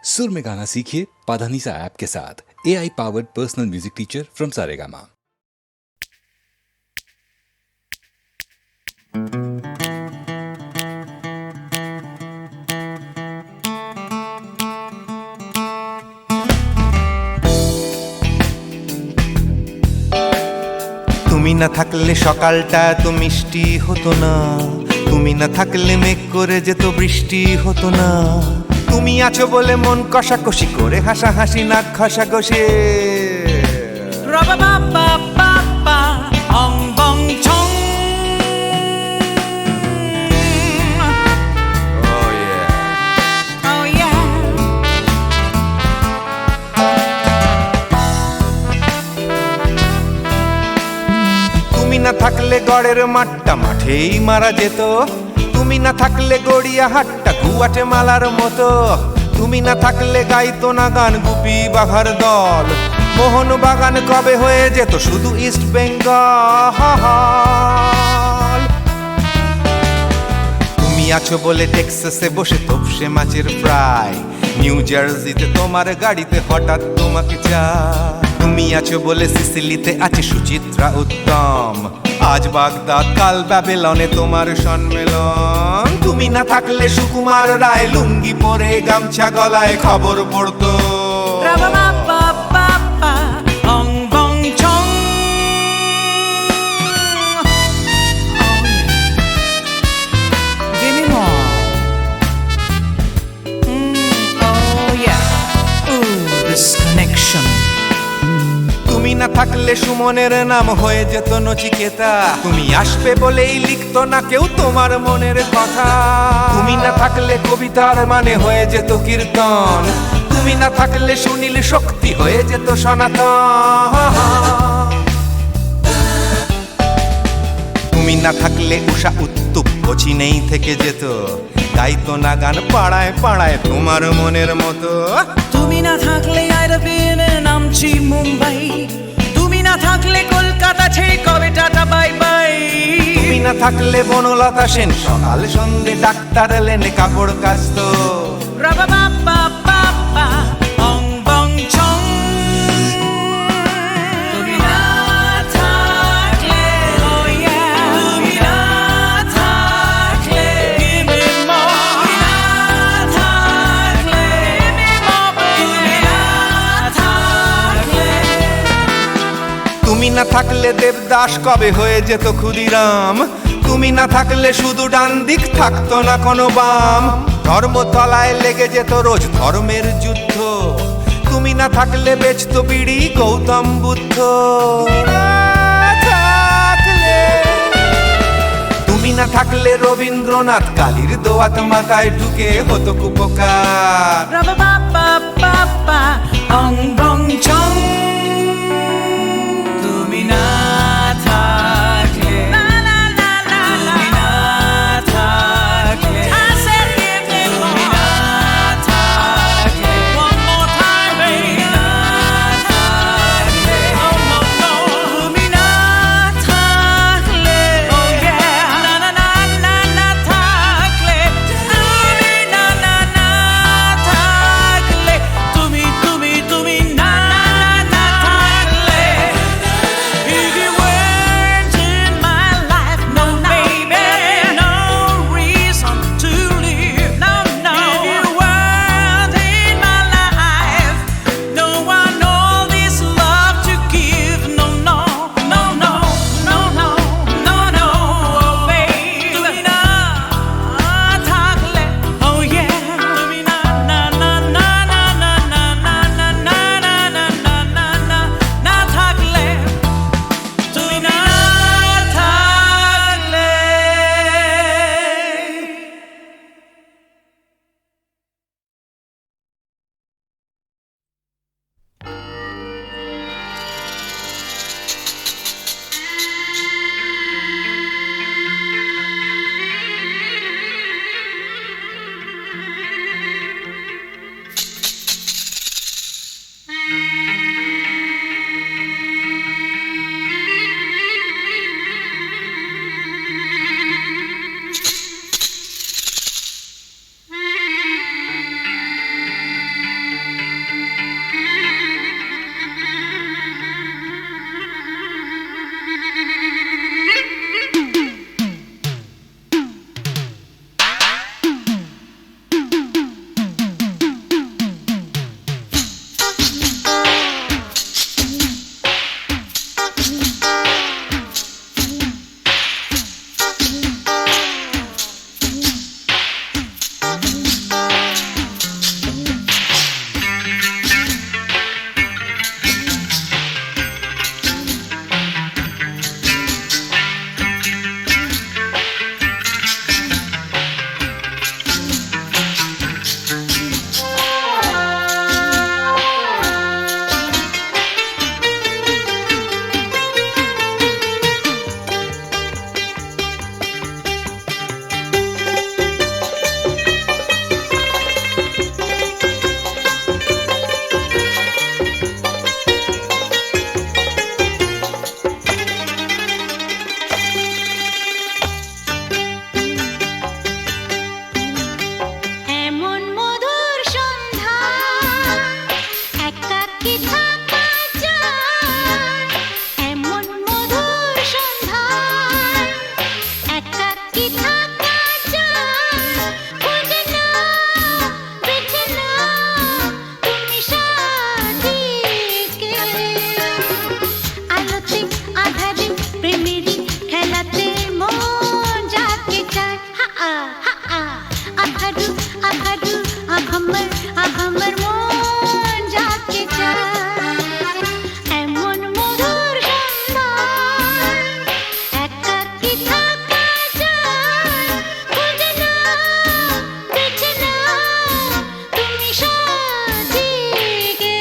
सुर में गाना सीखिए पाधानीसा ऐप के साथ। AI powered personal music teacher from Saregama. তুমি না থাকলে সকালটা এত মিষ্টি হতো না, তুমি না থাকলে মেঘ করে যেত বৃষ্টি হতো না। তুমি আছো বলে মন কষাকষি করে হাসাহাসি নাক ঘষাঘষি। তুমি না থাকলে গড়ের মাঠটা মাঠেই মারা যেত, তুমি না থাকলে গড়িয়া হাটটা গুয়াটে মালার মতো। তুমি না থাকলে গাইতো না গান গুপি বাঘার দল, মোহন বাগান কবে হয়ে যেত শুধু ইস্ট বেঙ্গল। তুমি আছো বলে টেক্সাসে বসে তপসে মাছের ফ্রাই, নিউ জার্সিতে তোমার গাড়িতে হঠাৎ তোমাকে চাই। তুমি আছো বলে সিসিলিতে আছে সুচিত্রা উত্তম, আজ বাগদাদ কাল ব্যাবিলনে তোমার সম্মেলন। তুমি না থাকলে সুকুমার রায় লুঙ্গি পরে গামছা গলায় খবর পড়তো। তুমি না থাকলে সুমনের নাম হয়ে যেত নচিকেতা, তুমি আসবে বলেই লিখতো না কেউ তোমার মনের কথা। তুমি না থাকলে কবিতার মানে হয়ে যেত কীর্তন, তুমি না থাকলে সুনীল শক্তি হয়ে যেত সনাতন। তুমি না থাকলে উষা উত্তুপ কোচিনেই থেকে যেত, গাইতো না গান পাড়ায় পাড়ায় তোমার মনের মতো। তুমি না থাকলে নামছি মুম্বাই, তুমি না থাকলে কলকাতা ছেড়ে কবে টাটা বাই বাই। তুমি না থাকলে বনলতা সেন সকাল সন্ধে ডাক্তার লেনে কাপড় কাচতো। তুমি না থাকলে দেবদাস কবে হয়ে যেত ক্ষুদিরাম, তুমি না থাকলে শুধু ডান দিক থাকতো না কোনো বাম। ধর্মতলায় লেগে যেত রোজ ধর্মের যুদ্ধ, তুমি না থাকলে বেচতো বিড়ি গৌতম বুদ্ধ। তুমি না থাকলে রবীন্দ্রনাথ কালীর দোয়াত মাথায় ঢুকে হতো কুপকার। আমার মন যাকে চায় এমন মধুর সন্ধান একাকী থাকা যায় খুঁজে নাও বেছে নাও তুমি সাথীকে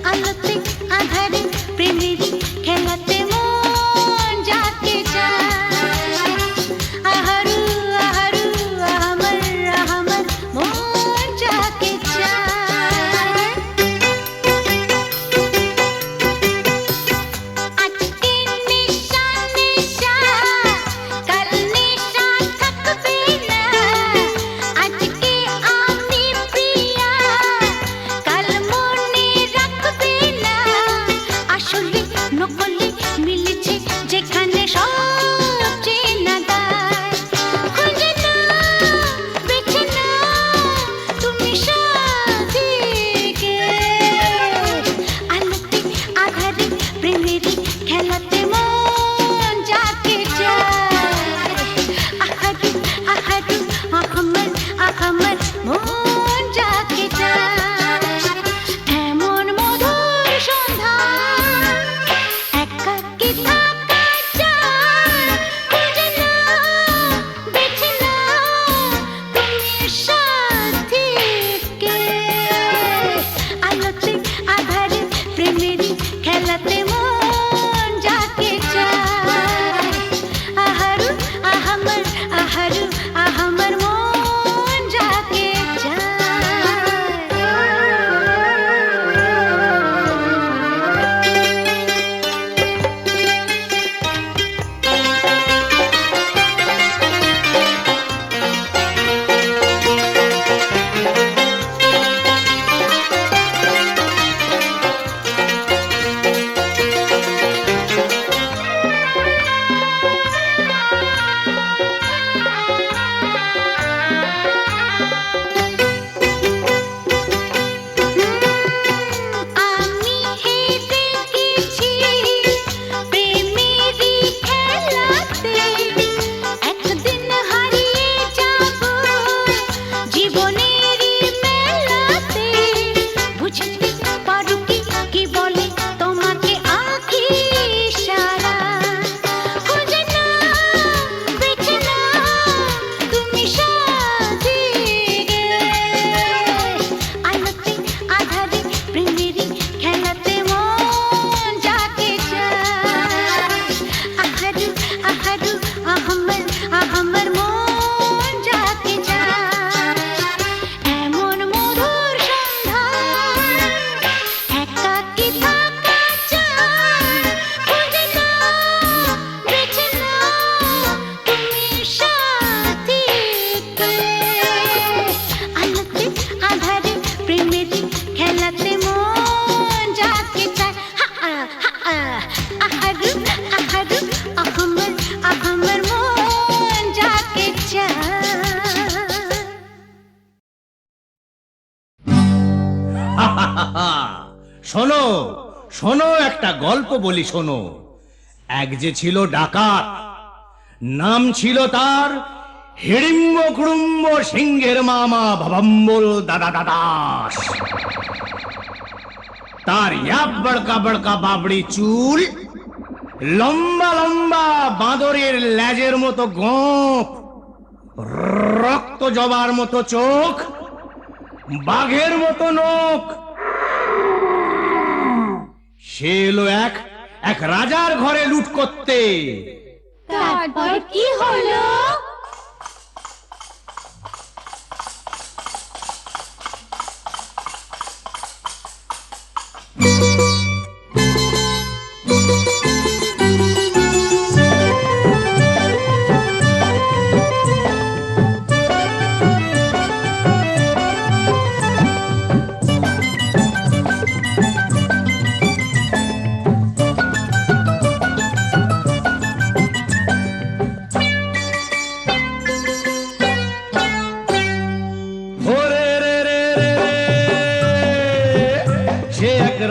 আলোতে আধারে প্রেমেরই খেলাতে মন যাকে চায় আহারু আহারু আহমর আহমর মন যাকে চায় আজকে নিশা নিশা কাল নিশা থাকবে না আজকে আমি প্রিয়া কাল মনে রাখবে না আসলে নকলে মিলেছে যেখানে সব চেনা দায় খুঁজে নাও বেছে নাও তুমি সাথীকে আলোতে আধারে প্রেমেরই খেলাতে মন যাকে চায় আহারু আহারু আহমর আহমর মন যাকে চায় এমন মধুর সন্ধান একাকী থাকা যায় খুঁজে নাও বেছে নাও তুমি সাথীকে আলোতে আধারে প্রেমেরই খেলাতে মন যাকে চায় আহারু আহমর আহারু আহমর মন যাকে আমি হেরে গেছি প্রেমেরই খেলাতে একদিন হারিয়ে যাব জীবনেরই মেলাতে বুঝতে পারো কি বলে তোমাকে আঁখি সারা খুঁজে নাও বেছে নাও তুমি সাথীকে আলোতে আধারে প্রেমেরই খেলাতে মন যাকে চায় আহারু আহারু আহমর আহমর মন যাকে চায় এমন মধুর সন্ধান একাকী থাকা যায় খুঁজে নাও বেছে নাও তুমি সাথীকে আলোতে আধারে প্রেমেরই খেলাতে মন যাকে চায় আহারু আহারু আহমর আহমর মন যাকে চায় শোনো শোনো একটা গল্প বলি শোনো এক যে ছিল ডাকাত নাম ছিল তার হিড়িম্ব কুড়ুম্ব সিংহের মামা ভবম্বল দাদা দাদাস তার ইয়াব বড়কা বড়কা বাবড়ি চুল লম্বা লম্বা বাঁদরের লেজের মতো গোঁফ রক্ত জবার মতো চোখ বাঘের মতো নখ সে এলো এক রাজার ঘরে লুট করতে তারপর কি হলো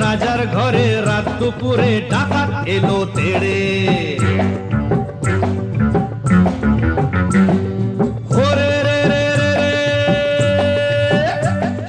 রাজার ঘরে রাত দুপুরে ডাকাত এলো তেড়ে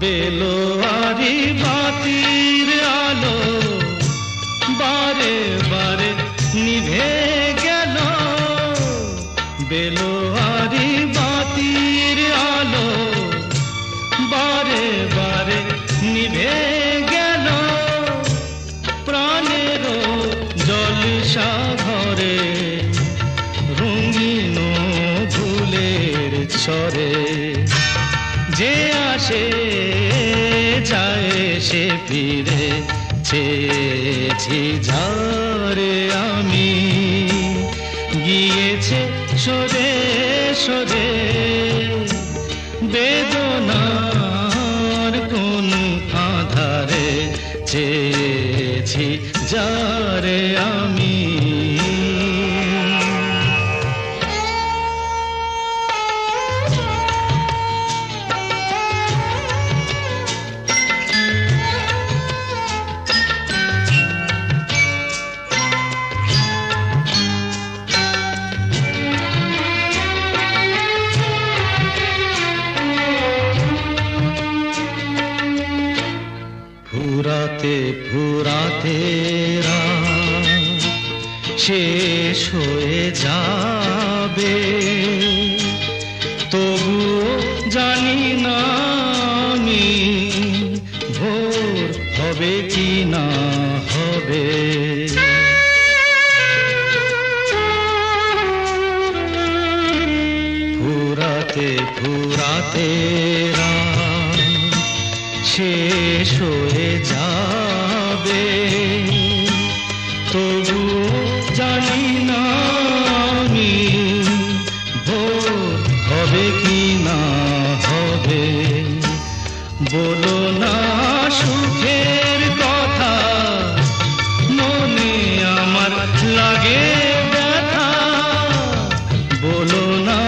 বেলোয়ারি বাতির আলো বারে বারে নিভে গেল, বেলোয়ারি বাতির আলো বারে বারে নিভে গেল, প্রাণের জলসা ঘরে রঙিন ফুলের ছড়ে, যে আসে যায় সে ফিরে, চেয়েছি যারে আমি, গিয়েছে সরে সরে বেদনার কোন আধারে, চেয়েছি যারে আমি। ফুরাতে ফুরাতে রাত শেষ হয়ে যাবে, তবুও জানি না আমি ভোর হবে কি না হবে। ফুরাতে ফুরাতে রাত শেষ হয়ে যাবে, তবু জানি না আমি ভোর হবে কি না হবে। বলো না সুখের কথা, মনে আমার লাগে ব্যথা, বলো না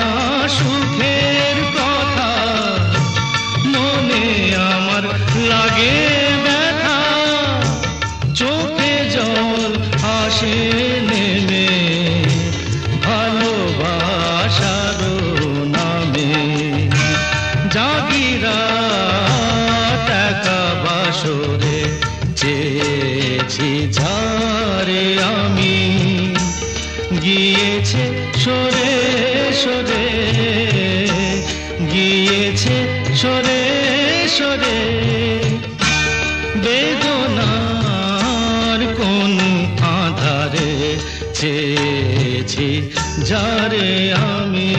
সুখের কথা, মনে আমার লাগে ব্যথা, চোখে জল আসে নেমে ভালোবাসার নামে, জাগিরা টাকা বাসরে চেয়েছি যারে আমি, গিয়েছে সরে সরে, গিয়েছে সরে সরে বেদনার কোন আধারে, চেয়েছি যারে আমি।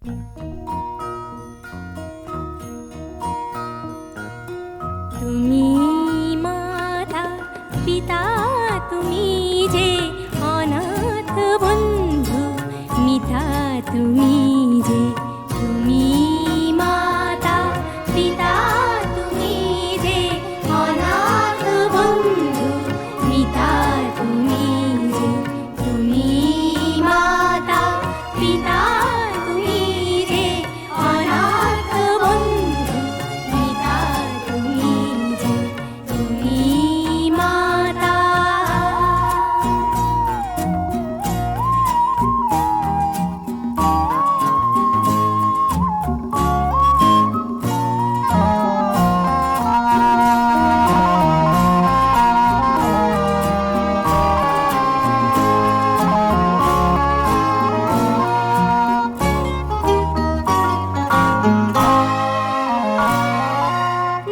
তুমি মাতা পিতা তুমি যে অনাথ বন্ধু মিতা তুমি যে তুমি মাতা পিতা তুমি যে অনাথ বন্ধু মিতা তুমি যে তুমি মাতা পিতা তুমি যে অনাথ বন্ধু মিতা তুমি যে তুমি মাতা।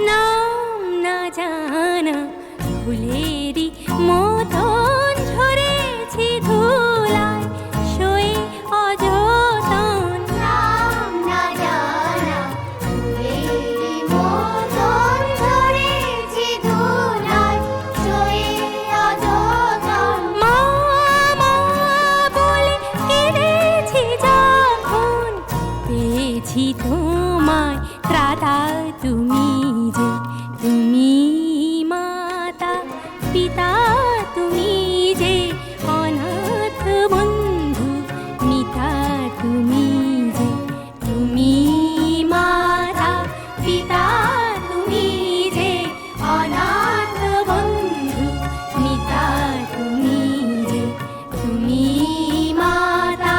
নাম না জানা ফুলেরই মতন ঝরেছি ধুলায় শোয়ে অযতন। নাম না জানা ফুলেরই মতন ঝরেছি ধুলায় শোয়ে অযতন। মা মা বলে কেঁদেছি যখন পেয়েছি তোমায় ত্রাতা তুমি যে তুমি মাতা পিতা তুমি যে অনাথ বন্ধু মিতা তুমি যে তুমি মাতা পিতা তুমি যে অনাথ বন্ধু মিতা তুমি যে তুমি মাতা।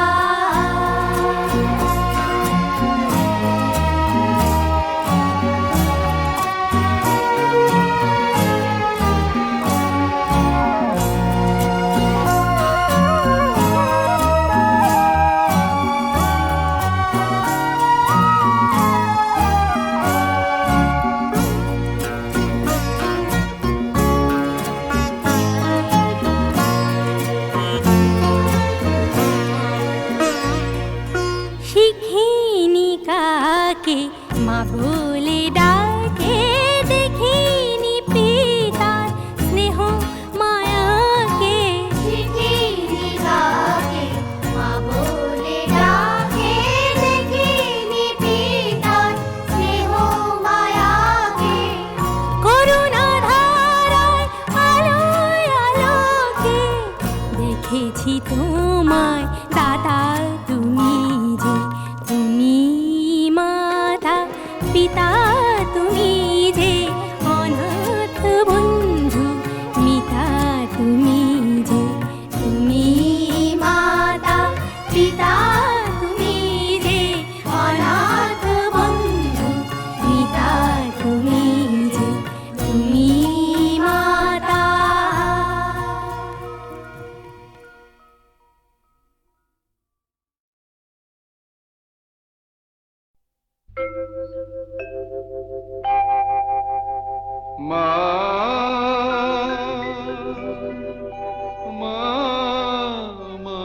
শিখিনি কাকে মা বলে ডাকে দেখিনি পিতার স্নেহ মায়াকে। শিখিনি কাকে মা বলে ডাকে দেখিনি পিতার স্নেহ মায়াকে। করুণা ধারায় আলোয় আলোকে দেখেছি তোমায় দাতা তুমি যে তুমি মাতা পিতা তুমি যে অনাথ বন্ধু মিতা তুমি যে তুমি মাতা পিতা তুমি যে অনাথ বন্ধু মিতা তুমি যে তুমি মাতা। মা মা মা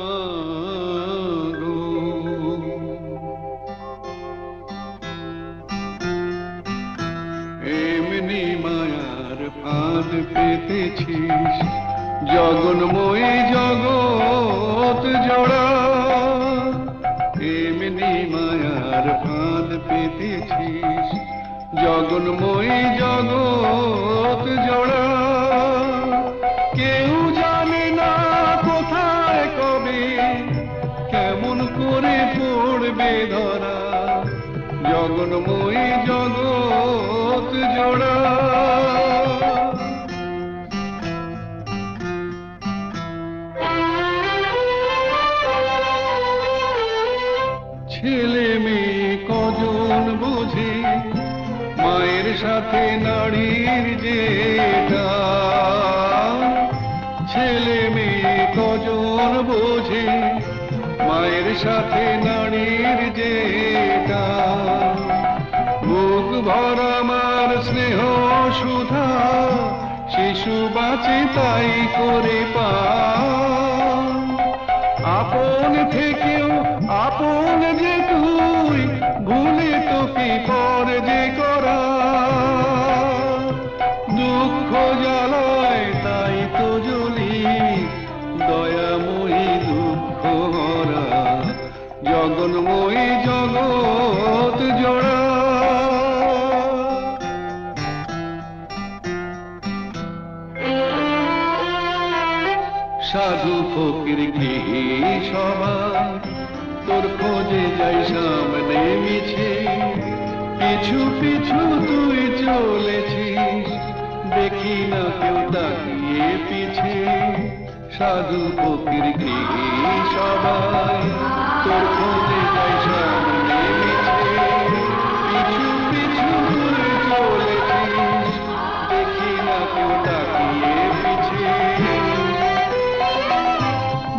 গো, এমনি মায়ার ফাঁদ পেতেছিস জগন্ময়ী জগৎ জোড়া। এমনি মায়ার ফাঁদ পেতেছিস জগন্ময়ী জগৎ জোড়া। কেউ জানে না কোথায় কবে কেমন করে পড়বে ধরা জগন্ময়ী জগৎ জোড়া। ছেলে মেয়ে কজন বোঝে মায়ের সাথে নারীর যে টান। ছেলে মেয়ে কজন বোঝে মায়ের সাথে নারীর যে টান। বুক ভরা মার স্নেহ সুধা শিশু বাঁচে তাই করে পান। আপন থেকেও আপন যে তুই গগনময়ী জগৎ জোড়া। সাধু ফকির গৃহী সবাই তোর খোঁজে যাই সামনে মিছে, পিছু পিছু তুই চলেছিস, দেখি না কেউ তাকিয়ে পিছে। সাধু ফকির গৃহী সবাই তোর খোঁজে যাই সামনে মিছে, পিছু পিছু তুই চলেছিস, দেখি না কেউ তাকিয়ে পিছে।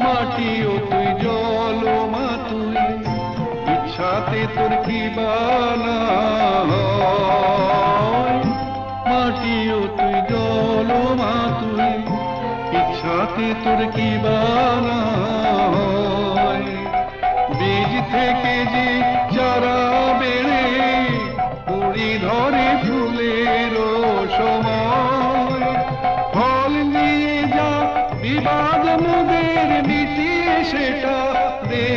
মাটিও তুই জল মা তুই, ইচ্ছাতে তোর কি বানা হয়। মাটিও তুই জল মা তুই, ইচ্ছাতে তোর কি বানা হয়। বীজ থেকে যে চারা বেড়ে কুড়ি ধরে ফুলের সময়, ফল নিয়ে যা বিবাদ মোদের মিটিয়ে সেটা দে